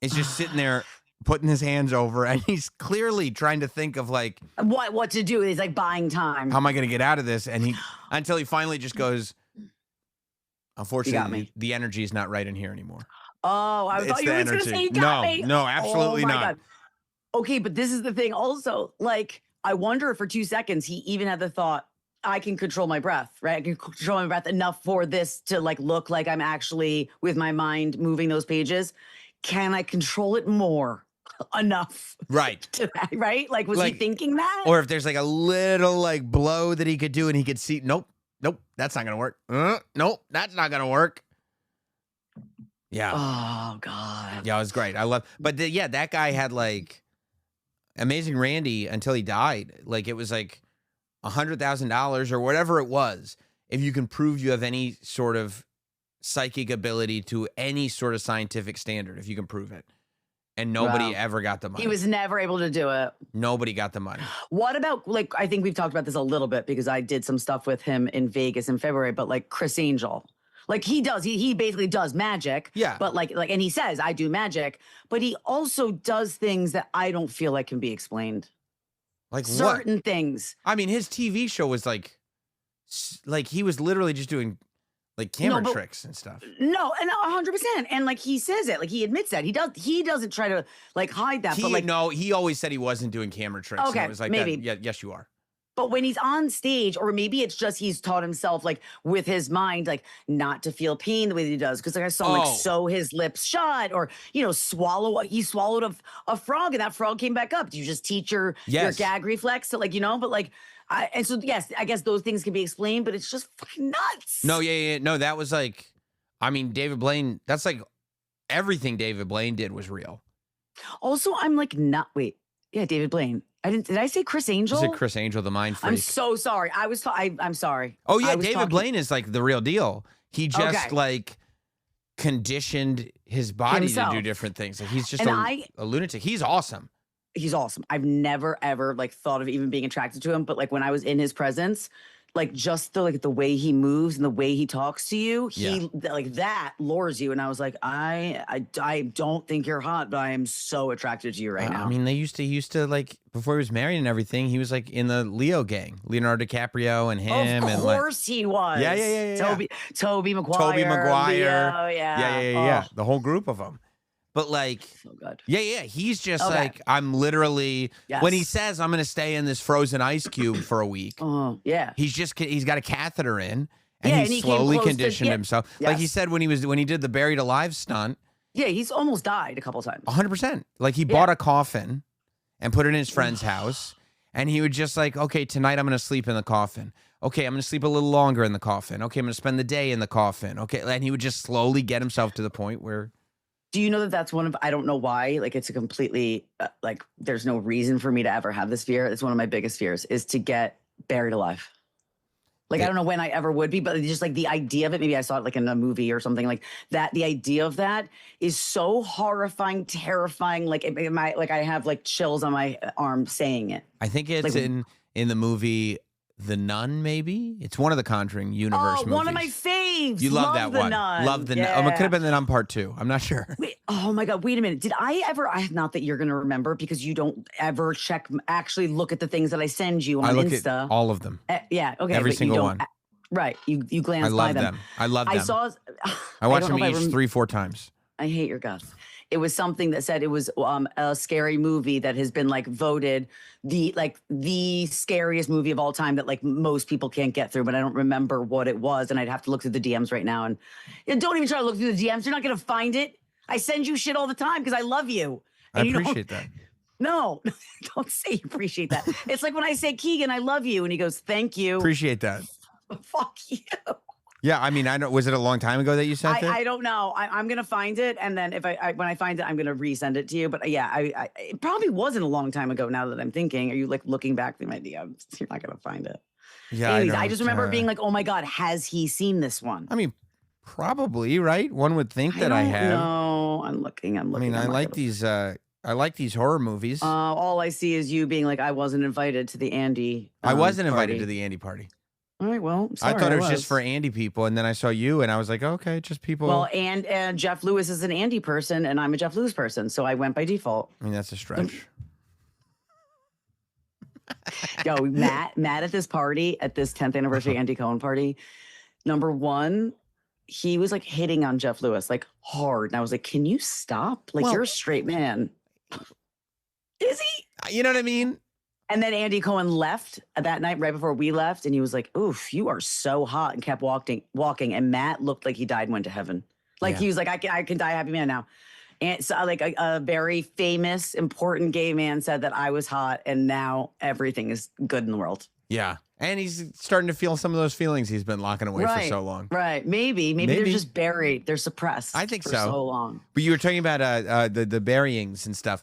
It's just sitting there putting his hands over, and he's clearly trying to think of like what to do. He's like buying time. How am I going to get out of this? And until he finally just goes, unfortunately, the energy is not right in here anymore. Oh, I thought you were going to say you got me. No, absolutely not. God. Okay, but this is the thing also. Like, I wonder if for 2 seconds he even had the thought, I can control my breath, right? I can control my breath enough for this to like look like I'm actually with my mind moving those pages. Can I control it more? Enough, right? Right? Like, was he thinking that? Or if there's like a little like blow that he could do, and he could see, nope, that's not gonna work. Nope, that's not gonna work. Yeah. Oh God. Yeah, it was great. I love, but that guy had like Amazing Randy until he died. Like it was like $100,000 or whatever it was. If you can prove you have any sort of psychic ability to any sort of scientific standard, if you can prove it. And nobody ever got the money. He was never able to do it. Nobody got the money. What about, like, I think we've talked about this a little bit because I did some stuff with him in Vegas in February, but like Chris Angel. Like he does, he basically does magic. Yeah. But and he says, I do magic, but he also does things that I don't feel like can be explained. Like what? Certain things. I mean, his TV show was like he was literally just doing like camera tricks and stuff. No, and 100%. And like he says it, like he admits that. He doesn't try to like hide that. But like no, he always said he wasn't doing camera tricks. Okay, and it was like maybe. that. Yeah, yes, you are. But when he's on stage, or maybe it's just he's taught himself, like with his mind, like not to feel pain the way that he does. Because like I saw him like sew his lips shut, or swallow. He swallowed a frog, and that frog came back up. Do you just teach your gag reflex to But like, and so yes, I guess those things can be explained, but it's just fucking nuts. No, yeah, no, that was like, I mean, David Blaine. That's like everything David Blaine did was real. Also, I'm like David Blaine. Did I say Chris Angel? You said Chris Angel, the mind freak. I'm so sorry. I'm sorry. Oh yeah, David Blaine is like the real deal. He just like conditioned his body to do different things. Like he's just a lunatic. He's awesome. He's awesome. I've never ever like thought of even being attracted to him, but like when I was in his presence, like just the way he moves and the way he talks to you, like that lures you. And I was like, I don't think you're hot, but I am so attracted to you right now. I mean, he used to like before he was married and everything, he was like in the Leo gang, Leonardo DiCaprio and him. Of course he was. Yeah. Toby Maguire. Leo, yeah. The whole group of them. But like, so good. Yeah. He's just like, I'm literally, when he says I'm going to stay in this frozen ice cube for a week. He's got a catheter in and he slowly conditioned himself. Yes. Like he said when he did the buried alive stunt. Yeah, he's almost died a couple times. 100%. Like he bought a coffin and put it in his friend's house. And he would just like, okay, tonight I'm going to sleep in the coffin. Okay, I'm going to sleep a little longer in the coffin. Okay, I'm going to spend the day in the coffin. Okay. And he would just slowly get himself to the point where. Do you know that that's one of, I don't know why, like it's a completely, like there's no reason for me to ever have this fear. It's one of my biggest fears is to get buried alive. Like, I don't know when I ever would be, but just like the idea of it, maybe I saw it like in a movie or something like that. The idea of that is so horrifying, terrifying. Like I have like chills on my arm saying it. I think it's like, in the movie The Nun, maybe? It's one of the Conjuring universe movies. One of my faves. You love that one. Nun. Love the Nun. It could have been The Nun Part 2. I'm not sure. Wait, oh my God. Wait a minute. Did I ever, not that you're going to remember because you don't ever actually look at the things that I send you on I look Insta. at all of them. Yeah. Okay. Every single one. Right. You glance by them. I love them. I watched them each 3-4 times. I hate your guts. It was something that said it was a scary movie that has been like voted the scariest movie of all time that like most people can't get through, but I don't remember what it was, and I'd have to look through the DMs right now. And don't even try to look through the DMs. You're not gonna find it. I send you shit all the time because I love you. And I appreciate that. No, don't say you appreciate that. It's like when I say Keegan, I love you, and he goes, "Thank you." Appreciate that. Fuck you. Yeah, I mean, I know. Was it a long time ago that you sent it? I don't know. I'm gonna find it, and then if when I find it, I'm gonna resend it to you. But yeah, it probably wasn't a long time ago. Now that I'm thinking, are you like looking back through my DMs? You're not gonna find it. Yeah, anyways, I just remember being like, "Oh my God, has he seen this one?" I mean, probably, right? One would think that I have. No, I'm looking. I mean, I like these. I like these horror movies. All I see is you being like, "I wasn't invited to the Andy." I wasn't invited to the Andy party. All right, well, sorry, I thought it was just for Andy people, and then I saw you, and I was like, okay, just people. Well, and Jeff Lewis is an Andy person, and I'm a Jeff Lewis person, so I went by default. I mean, that's a stretch. Yo, Matt at this party, at this 10th anniversary Andy Cohen party, number one, he was like hitting on Jeff Lewis, like hard. And I was like, can you stop? Like, you're a straight man. Is he? You know what I mean? And then Andy Cohen left that night right before we left. And he was like, oof, you are so hot, and kept walking. And Matt looked like he died and went to heaven. Like he was like, I can die a happy man now. And so like a very famous, important gay man said that I was hot, and now everything is good in the world. Yeah. And he's starting to feel some of those feelings he's been locking away for so long. Right. Maybe they're just buried. They're suppressed. I think for so long. But you were talking about the buryings and stuff.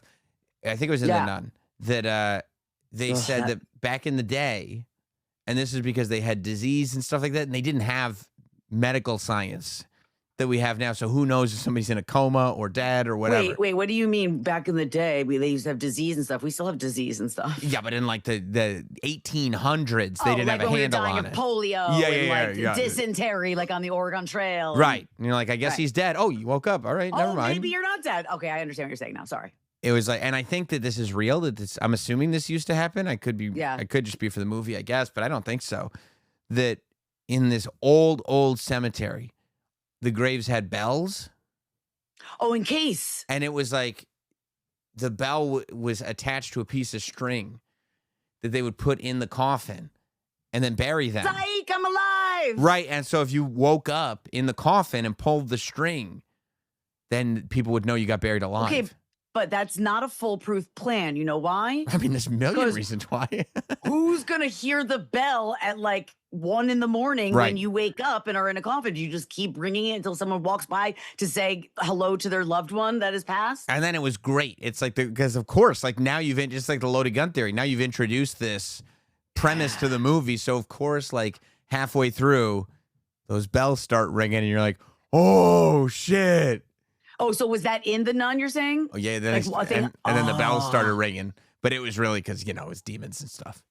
I think it was in The Nun that they said that back in the day, and this is because they had disease and stuff like that, and they didn't have medical science. that we have now. So who knows if somebody's in a coma or dead or whatever. Wait, what do you mean back in the day? They used to have disease and stuff. We still have disease and stuff. Yeah, but in like the 1800s, they didn't like have a when we were handle dying on of it. polio and like dysentery, like on the Oregon Trail. Right. And you're like, I guess he's dead. Oh, you woke up. All right, never mind. Maybe you're not dead. Okay, I understand what you're saying now. Sorry. It was like, and I think that this is real. I'm assuming this used to happen. I could be. Yeah. I could just be for the movie, I guess, but I don't think so. That in this old cemetery, the graves had bells. Oh, in case. And it was like the bell was attached to a piece of string that they would put in the coffin and then bury them. Psych, I'm alive. Right. And so if you woke up in the coffin and pulled the string, then people would know you got buried alive. Okay, but that's not a foolproof plan. You know why? I mean, there's a million reasons why. Who's going to hear the bell at like 1 a.m. when you wake up and are in a coffin? Do you just keep ringing it until someone walks by to say hello to their loved one that has passed? And then it was great. It's like, because of course, like now just like the loaded gun theory, now you've introduced this premise to the movie. So of course, like halfway through, those bells start ringing and you're like, oh shit. Oh, so was that in The Nun, you're saying? Oh, yeah. Then and then the bells started ringing. But it was really because, it was demons and stuff.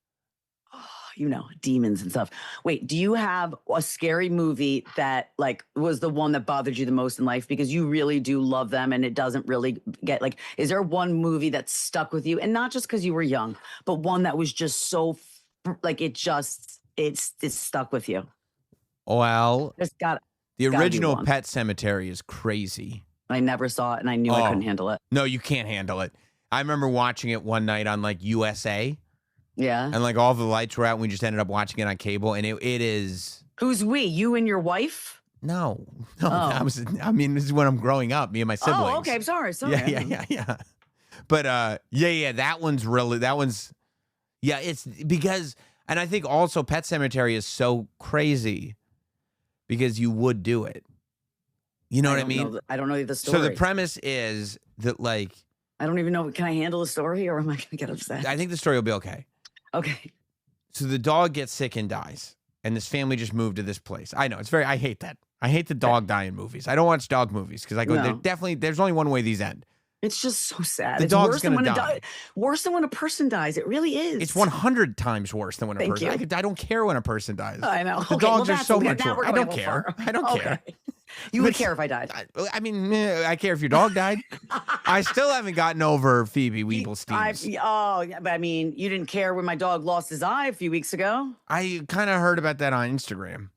Oh, demons and stuff. Wait, do you have a scary movie that, like, was the one that bothered you the most in life? Because you really do love them and it doesn't really get, like, is there one movie that stuck with you? And not just because you were young, but one that was just so, like, it's stuck with you? Well, the original Pet Sematary is crazy. I never saw it, and I knew I couldn't handle it. No, you can't handle it. I remember watching it one night on, like, USA. Yeah. And, like, all the lights were out, and we just ended up watching it on cable, and it is... Who's we? You and your wife? No. This is when I'm growing up, me and my siblings. Oh, okay. I'm sorry. Yeah. But, that one's really... it's because... And I think also Pet Sematary is so crazy because you would do it. You know what I mean? I don't know the story. So the premise is that, like... I don't even know. Can I handle the story or am I going to get upset? I think the story will be okay. Okay. So the dog gets sick and dies. And this family just moved to this place. I know. I hate that. I hate the dog dying movies. I don't watch dog movies because I go, there's only one way these end. It's just so sad. The dog's going to die. Worse than when a person dies. It really is. It's 100 times worse than when a person dies. I don't care when a person dies. I know. The dogs are so much worse. I don't care. I don't care. You would care if I died. I mean, I care if your dog died. I still haven't gotten over Phoebe Weeblestein. But I mean, you didn't care when my dog lost his eye a few weeks ago. I kind of heard about that on Instagram.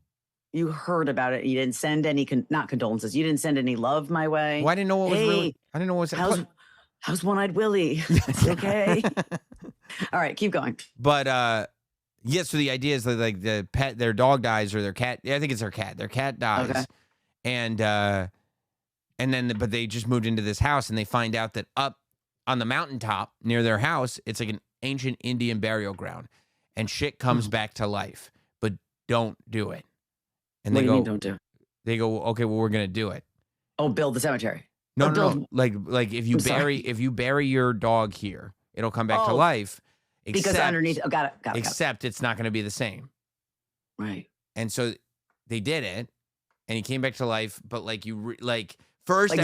You heard about it. You didn't send any, not condolences. You didn't send any love my way. Well, I didn't know what was really. I didn't know what was. How's One-Eyed Willie? Okay. All right, keep going. But so the idea is that, like, the pet, their dog dies or their cat. I think it's their cat. Their cat dies. Okay. And then but they just moved into this house and they find out that up on the mountaintop near their house, it's like an ancient Indian burial ground, and shit comes back to life. But don't do it. And what do you mean don't do it? They go, okay, well, we're gonna do it. Oh, build the cemetery. No. Like if you bury your dog here, it'll come back to life. Because underneath, got it. Except it's not going to be the same. Right. And so they did it, and he came back to life. But first,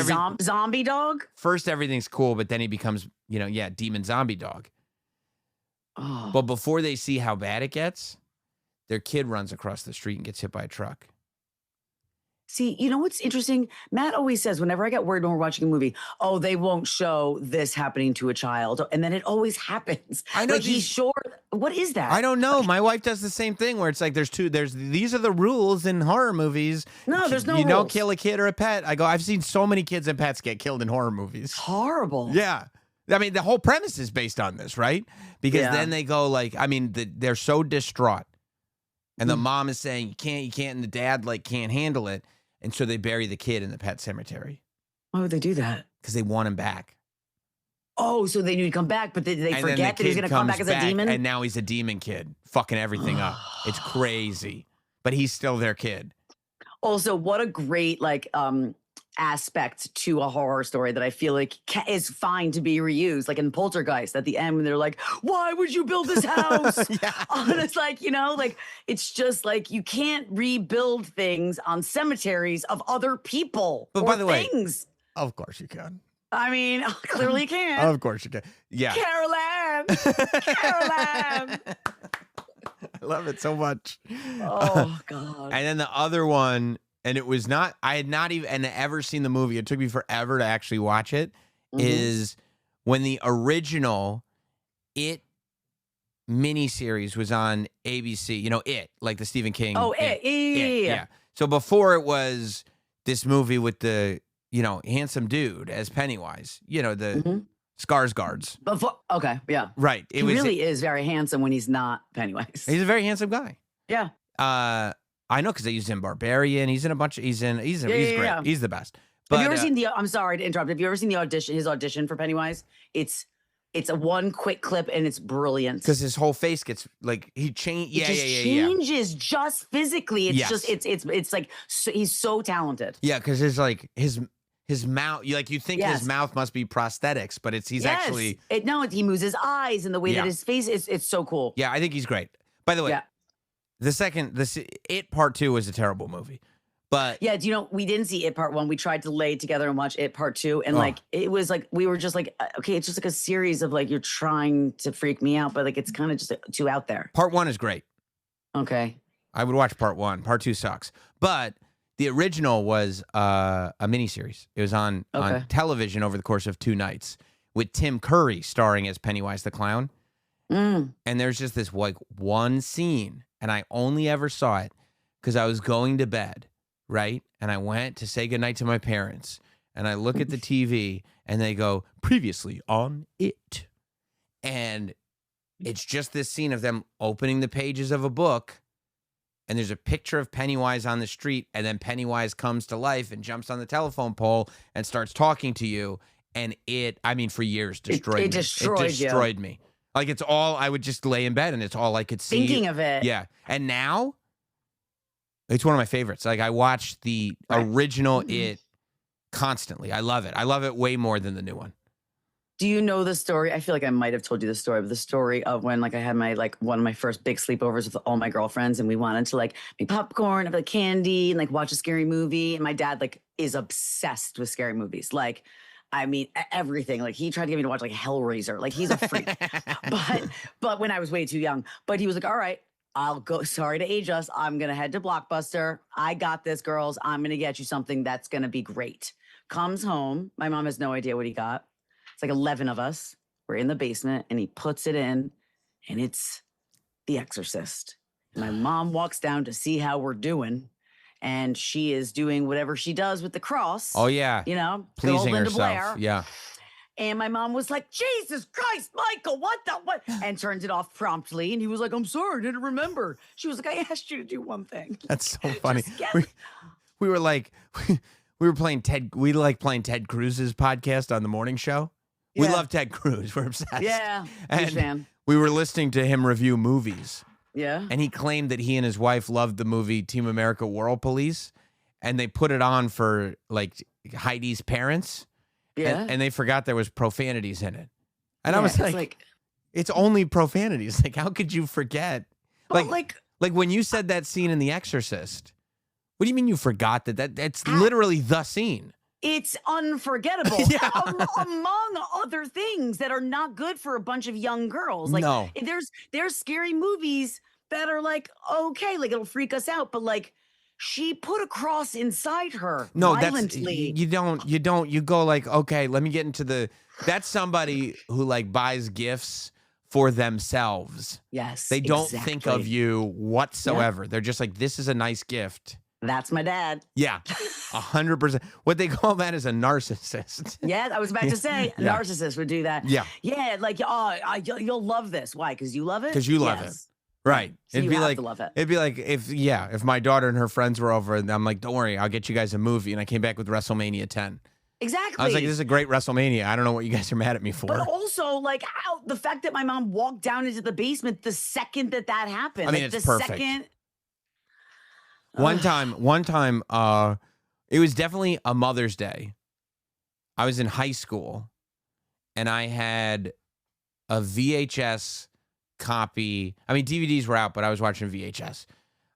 zombie dog. First, everything's cool, but then he becomes, demon zombie dog. Oh. But before they see how bad it gets, their kid runs across the street and gets hit by a truck. See, you know what's interesting? Matt always says, whenever I get worried when we're watching a movie, oh, they won't show this happening to a child. And then it always happens. I know. Like, he's sure. What is that? I don't know. My wife does the same thing where it's like these are the rules in horror movies. No, there's no rules. You don't kill a kid or a pet. I go, I've seen so many kids and pets get killed in horror movies. Horrible. Yeah. I mean, the whole premise is based on this, right? Because then they go they're so distraught. And the mom is saying, you can't, and the dad can't handle it. And so they bury the kid in the pet cemetery. Why would they do that? Because they want him back. Oh, so they knew he'd come back, but they forget that he's going to come back as a demon? And now he's a demon kid, fucking everything up. It's crazy. But he's still their kid. Also, what a great, aspect to a horror story that I feel like is fine to be reused. Like in Poltergeist at the end when they're like, why would you build this house? Yeah. And it's like, like it's just like you can't rebuild things on cemeteries of other people But or by the things. way, of course you can. I mean, clearly you can. Of course you can. Yeah. Carol Ann. Carol Ann. I love it so much. Oh, God. And then the other one, and it was not, I had not even ever seen the movie. It took me forever to actually watch it, is when the original It miniseries was on ABC. You know, It, like the Stephen King. Oh, It. Yeah. So before it was this movie with the, handsome dude as Pennywise, the Skarsgårds. Okay, yeah. Right. He really is very handsome when he's not Pennywise. He's a very handsome guy. Yeah. I know because they used him in Barbarian. He's in a bunch of, he's great. Yeah. He's the best. But, have you ever seen I'm sorry to interrupt. Have you ever seen his audition for Pennywise? It's a one quick clip and it's brilliant. Because his whole face gets like, he changed. Yeah, changes just physically. It's just, it's like, he's so talented. Yeah, because it's like his mouth, you think his mouth must be prosthetics, but he's actually. He moves his eyes and the way that his face is, it's so cool. Yeah, I think he's great. By the way, It Part 2 was a terrible movie. But yeah, we didn't see It Part 1. We tried to lay together and watch It Part 2. And it was like, we were just like, okay, it's just like a series of like, you're trying to freak me out, but like, it's kind of just too out there. Part 1 is great. Okay. I would watch Part 1. Part 2 sucks. But the original was a miniseries. It was on television over the course of 2 nights with Tim Curry starring as Pennywise the Clown. And there's just this one scene, and I only ever saw it because I was going to bed, right? And I went to say goodnight to my parents, and I look at the TV, and they go, previously on It. And it's just this scene of them opening the pages of a book, and there's a picture of Pennywise on the street, and then Pennywise comes to life and jumps on the telephone pole and starts talking to you, and for years destroyed me. It destroyed me. Like, it's all, I would just lay in bed, and it's all I could see. Thinking of it. Yeah. And now, it's one of my favorites. Like, I watch the original It constantly. I love it. I love it way more than the new one. Do you know the story? I feel like I might have told you the story, but the story of when I had my one of my first big sleepovers with all my girlfriends, and we wanted to make popcorn, have candy, and watch a scary movie. And my dad is obsessed with scary movies. Everything. He tried to get me to watch Hellraiser. He's a freak. but when I was way too young. But he was like, all right, I'll go. Sorry to age us. I'm going to head to Blockbuster. I got this, girls. I'm going to get you something that's going to be great. Comes home. My mom has no idea what he got. It's 11 of us. We're in the basement, and he puts it in, and it's The Exorcist. My mom walks down to see how we're doing, and she is doing whatever she does with the cross. Oh, yeah. Pleasing herself. Blair. Yeah. And my mom was like, Jesus Christ, Michael, what? And turns it off promptly. And he was like, I'm sorry, I didn't remember. She was like, I asked you to do one thing. That's so funny. We were playing Ted. We playing Ted Cruz's podcast on the morning show. Yeah. We love Ted Cruz. We're obsessed. Yeah. And fan. We were listening to him review movies. Yeah. And he claimed that he and his wife loved the movie Team America World Police. And they put it on for Heidi's parents. Yeah. And they forgot there was profanities in it. And I was like, it's only profanities. How could you forget? Like when you said that scene in The Exorcist, what do you mean you forgot that's literally the scene? It's unforgettable. Yeah. Among other things that are not good for a bunch of young girls. No. There's scary movies that are okay, it'll freak us out, but she put a cross inside her violently. You go okay, let me get into that's somebody who buys gifts for themselves. Yes. They don't think of you whatsoever. Yeah. They're just this is a nice gift. That's my dad. Yeah, 100%. What they call that is a narcissist. Yeah, I was about to say, a narcissist would do that. Yeah. Yeah, you'll love this. Why? Because you love it? Because you love it. Right. So it'd be to love it. It'd be if my daughter and her friends were over and I'm like, don't worry, I'll get you guys a movie. And I came back with WrestleMania 10. Exactly. I was like, this is a great WrestleMania. I don't know what you guys are mad at me for. But also, the fact that my mom walked down into the basement the second that happened. I mean, it's perfect. One time, It was definitely a Mother's Day. I was in high school, and I had a VHS copy. I mean, DVDs were out, but I was watching VHS.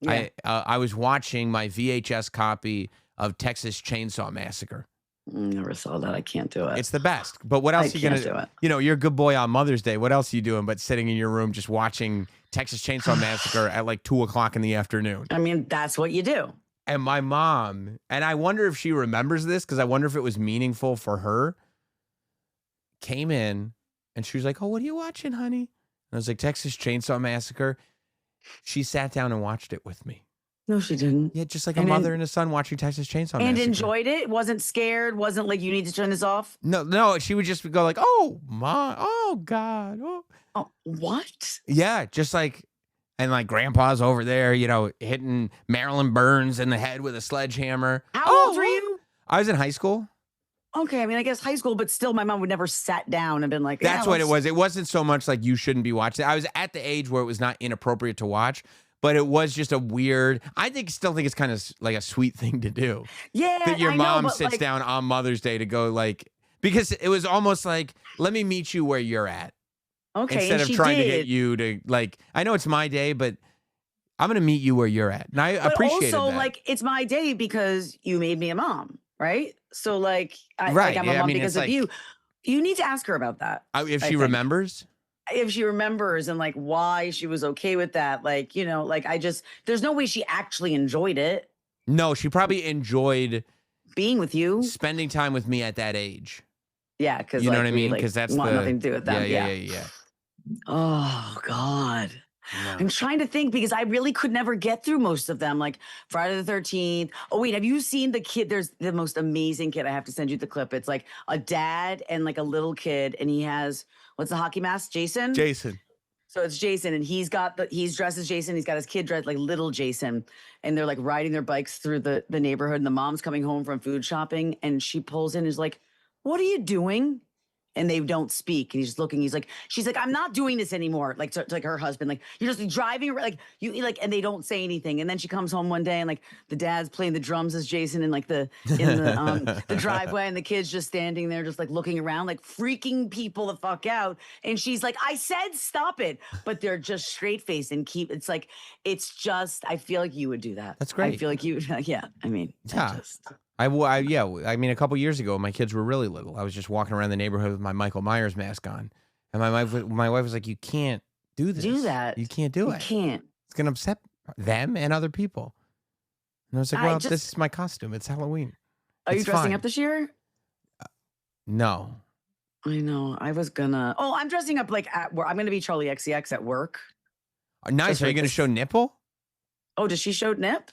Yeah. I was watching my VHS copy of Texas Chainsaw Massacre. Never saw that. I can't do it. It's the best. But what else I are you can't gonna do it. You know, you're a good boy on Mother's Day. What else are you doing but sitting in your room just watching Texas Chainsaw Massacre at like 2:00 in the afternoon? I mean, that's what you do. And my mom, and I wonder if she remembers this, because I wonder if it was meaningful for her, came in and she was like, "Oh, what are you watching, honey?" And I was like, "Texas Chainsaw Massacre." She sat down and watched it with me. No, she didn't. Yeah, just like a mother and a son watching Texas Chainsaw Massacre. And enjoyed it? Wasn't scared? Wasn't like, you need to turn this off? No, she would just go like, "Oh my, oh God, oh." Oh, what? Yeah, just like, and like grandpa's over there, you know, hitting Marilyn Burns in the head with a sledgehammer. How old were you? I was in high school. Okay, I mean, I guess high school, but still my mom would never sat down and been like, That's yeah, what it was. It wasn't so much like you shouldn't be watching. I was at the age where it was not inappropriate to watch, but it was just a weird, still think it's kind of like a sweet thing to do. Yeah, That your I know, mom but, sits like, down on Mother's Day to go like, because it was almost like, let me meet you where you're at. okay, Instead and of she trying to did. get you to like, I know it's my day, but I'm going to meet you where you're at. And I But appreciated also, that. like, it's my day because you made me a mom, right? So, like, Right, I'm yeah, a I mom mean, because it's of like- you. You need to ask her about that. If I she think. remembers. If she remembers and like why she was okay with that, like, you know, like there's no way she actually enjoyed it No, she probably enjoyed being with you. spending time with me at that age. Yeah, because You know like, what I we, mean? like, Because that's want the nothing to do with them. Yeah. Oh God. No. I'm trying to think because I really could never get through most of them. Like Friday the 13th. Oh, wait, have you seen the kid? There's the most amazing kid. I have to send you the clip. It's like a dad and like a little kid, and he has what's the hockey mask? Jason? Jason. So it's Jason, and he's dressed as Jason. He's got his kid dressed like little Jason, and they're like riding their bikes through the neighborhood. And the mom's coming home from food shopping, and she pulls in, and is like, "What are you doing?" And they don't speak. And he's just looking. She's like, "I'm not doing this anymore." Like to like her husband, like, "You're just driving like you like," and they don't say anything. And then she comes home one day, and like the dad's playing the drums as Jason in like the driveway, and the kid's just standing there, just like looking around, like freaking people the fuck out. And she's like, "I said stop it," but they're just straight faced and keep. It's like, it's just. I feel like you would do that. That's great. I feel like you. Yeah. I mean, Yeah. I mean, a couple years ago, my kids were really little. I was just walking around the neighborhood with my Michael Myers mask on, and my wife was like, "You can't do this. Do that. You can't do it. You can't. It's gonna upset them and other people." And I was like, "Well, this is my costume. It's Halloween." Are you It's dressing fine. up this year? No. I know. I was gonna. Oh, I'm dressing up like at work. I'm gonna be Charlie XCX at work. Nice. Just Are you like gonna this- show nipple? Oh, does she show nip?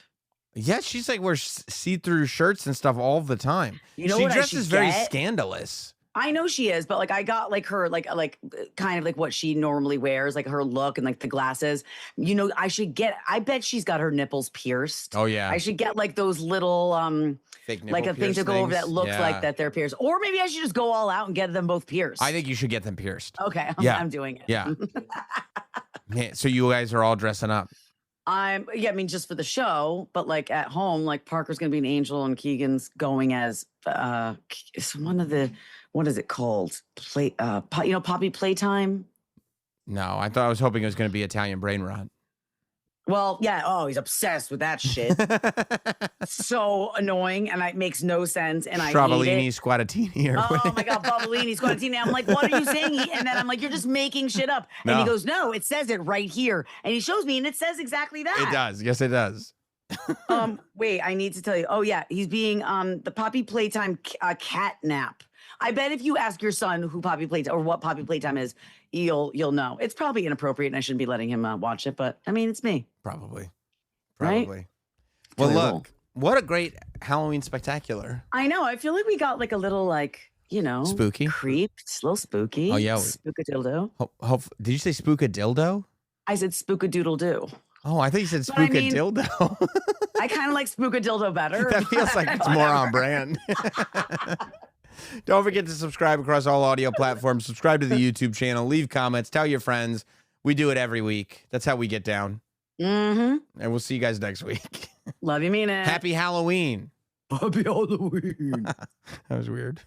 Yeah, she's like wears see-through shirts and stuff all the time. You know she what I dresses should very get? scandalous. I know she is, but like I got like her like kind of like what she normally wears, like her look and like the glasses. You know, I bet she's got her nipples pierced. Oh yeah. I should get like those little Fake nipple like a thing pierced to go over things. that looks Yeah. like that they're pierced. Or maybe I should just go all out and get them both pierced. I think you should get them pierced. Okay, Yeah. I'm doing it. Yeah. Yeah. So you guys are all dressing up. I mean, just for the show, but like at home, like Parker's gonna be an angel and Keegan's going as it's one of the, what is it called? Poppy Playtime. No, I was hoping it was going to be Italian brain rot. Well, yeah. Oh, he's obsessed with that shit. So annoying, and it makes no sense. And I hate Stravellini, it. Squattini, or Oh my God, Bubblini, Squattini. I'm like, what are you saying? And then I'm like, you're just making shit up. And he No. goes, no, it says it right here. And he shows me, and it says exactly that. It does. Yes, it does. Wait, I need to tell you. Oh yeah, he's being the Poppy Playtime cat nap. I bet if you ask your son who Poppy Playtime or what Poppy Playtime is, you'll know. It's probably inappropriate, and I shouldn't be letting him watch it. But I mean, it's me. Probably. Right? Well, Totally. look, what a great Halloween spectacular. I know. I feel like we got like a little like, you know, Spooky? creeped, a little spooky. Oh, yeah. Spookadildo. Did you say spookadildo? I said spookadoodle-doo. Oh, I thought you said But I mean- spookadildo. I kind of like spookadildo better. That feels like it's more on brand. Don't forget to subscribe across all audio platforms. Subscribe to the YouTube channel. Leave comments. Tell your friends. We do it every week. That's how we get down. Mm-hmm. And we'll see you guys next week. Love you, mean it. Happy Halloween. Happy Halloween. That was weird.